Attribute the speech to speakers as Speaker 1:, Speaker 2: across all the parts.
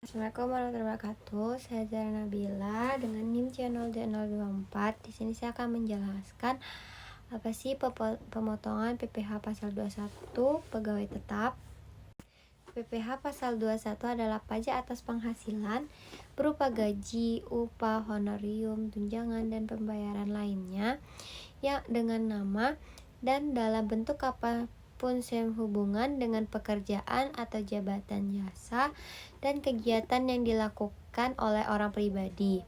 Speaker 1: Assalamualaikum warahmatullahi wabarakatuh. Saya Zara Nabila dengan NIM C0D024. Di sini saya akan menjelaskan apa sih pemotongan PPh pasal 21 pegawai tetap. PPh pasal 21 adalah pajak atas penghasilan berupa gaji, upah, honorium, tunjangan, dan pembayaran lainnya yang dengan nama dan dalam bentuk apapun sehubungan dengan pekerjaan atau jabatan jasa dan kegiatan yang dilakukan oleh orang pribadi,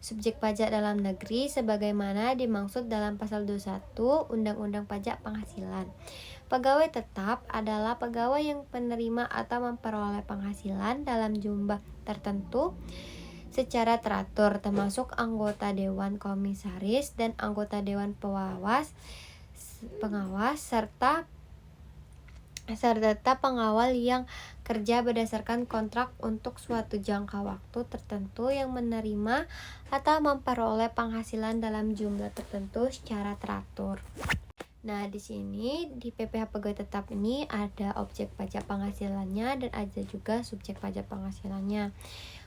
Speaker 1: subjek pajak dalam negeri sebagaimana dimaksud dalam pasal 21 Undang-Undang Pajak Penghasilan. Pegawai tetap adalah pegawai yang penerima atau memperoleh penghasilan dalam jumlah tertentu secara teratur, termasuk anggota Dewan Komisaris dan anggota Dewan Pengawas serta pengawal yang kerja berdasarkan kontrak untuk suatu jangka waktu tertentu yang menerima atau memperoleh penghasilan dalam jumlah tertentu secara teratur. Nah, di sini di PPh pegawai tetap ini ada objek pajak penghasilannya dan ada juga subjek pajak penghasilannya.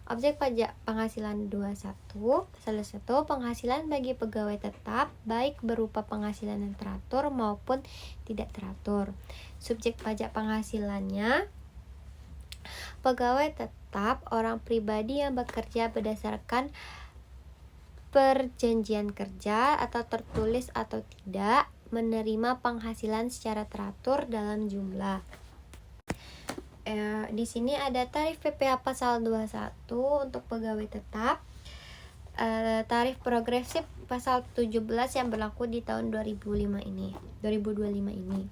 Speaker 1: Objek pajak penghasilan 21, pasal 1, penghasilan bagi pegawai tetap baik berupa penghasilan yang teratur maupun tidak teratur. Subjek pajak penghasilannya pegawai tetap orang pribadi yang bekerja berdasarkan perjanjian kerja atau tertulis atau tidak menerima penghasilan secara teratur dalam jumlah. Di sini ada tarif PPh pasal 21 untuk pegawai tetap. Tarif progresif pasal 17 yang berlaku di tahun 2025 ini.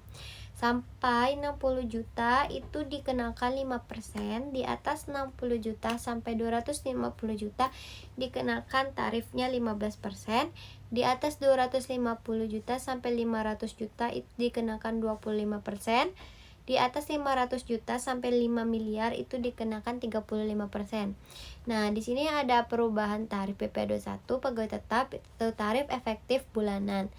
Speaker 1: Sampai 60 juta itu dikenakan 5%, di atas 60 juta sampai 250 juta dikenakan tarifnya 15%, di atas 250 juta sampai 500 juta itu dikenakan 25%, di atas 500 juta sampai 5 miliar itu dikenakan 35%. Nah, di sini ada perubahan tarif PPh 21 pegawai tetap itu tarif efektif bulanan.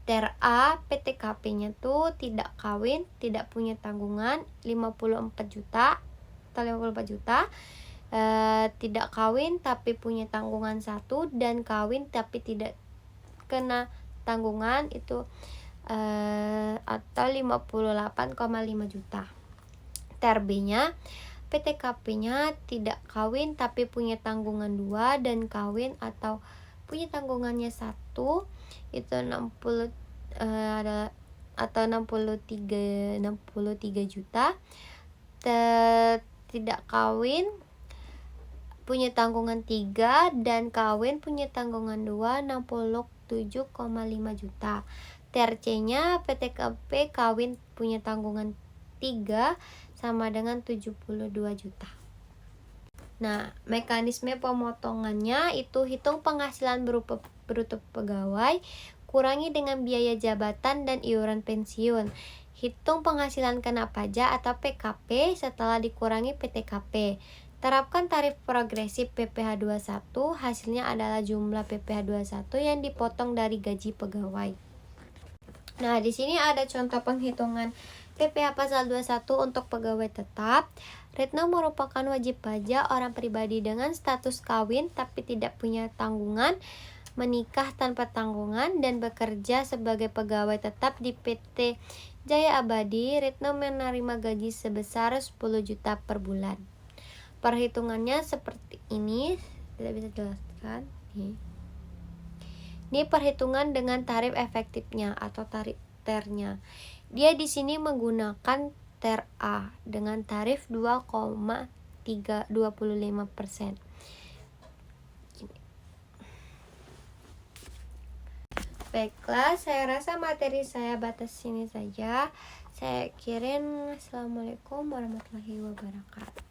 Speaker 1: Ter A PTKP-nya tuh tidak kawin, tidak punya tanggungan 54 juta atau 54 juta. Tidak kawin tapi punya tanggungan 1 dan kawin tapi tidak kena tanggungan itu atau 58,5 juta. Ter B-nya PTKP-nya tidak kawin tapi punya tanggungan 2 dan kawin atau punya tanggungannya 1 itu 60 atau 63 juta. Tidak kawin punya tanggungan 3 dan kawin punya tanggungan 2 67,5 juta. Ter C-nya PTKP kawin punya tanggungan 3 sama dengan 72 juta. Nah, mekanisme pemotongannya itu hitung penghasilan berupa bruto pegawai, kurangi dengan biaya jabatan dan iuran pensiun. Hitung penghasilan kena pajak atau PKP setelah dikurangi PTKP. Terapkan tarif progresif PPh 21, hasilnya adalah jumlah PPh 21 yang dipotong dari gaji pegawai. Nah, di sini ada contoh penghitungan PPh pasal 21 untuk pegawai tetap. Retno merupakan wajib pajak orang pribadi dengan status kawin tapi tidak punya tanggungan, menikah tanpa tanggungan, dan bekerja sebagai pegawai tetap di PT Jaya Abadi. Retno menerima gaji sebesar 10 juta per bulan. Perhitungannya seperti ini, tidak bisa jelaskan. Ini perhitungan dengan tarif efektifnya atau tarif ternya. Dia di sini menggunakan ter A dengan tarif 2,325%. Baiklah, saya rasa materi saya batas sini saja. Saya kirim. Assalamualaikum warahmatullahi wabarakatuh.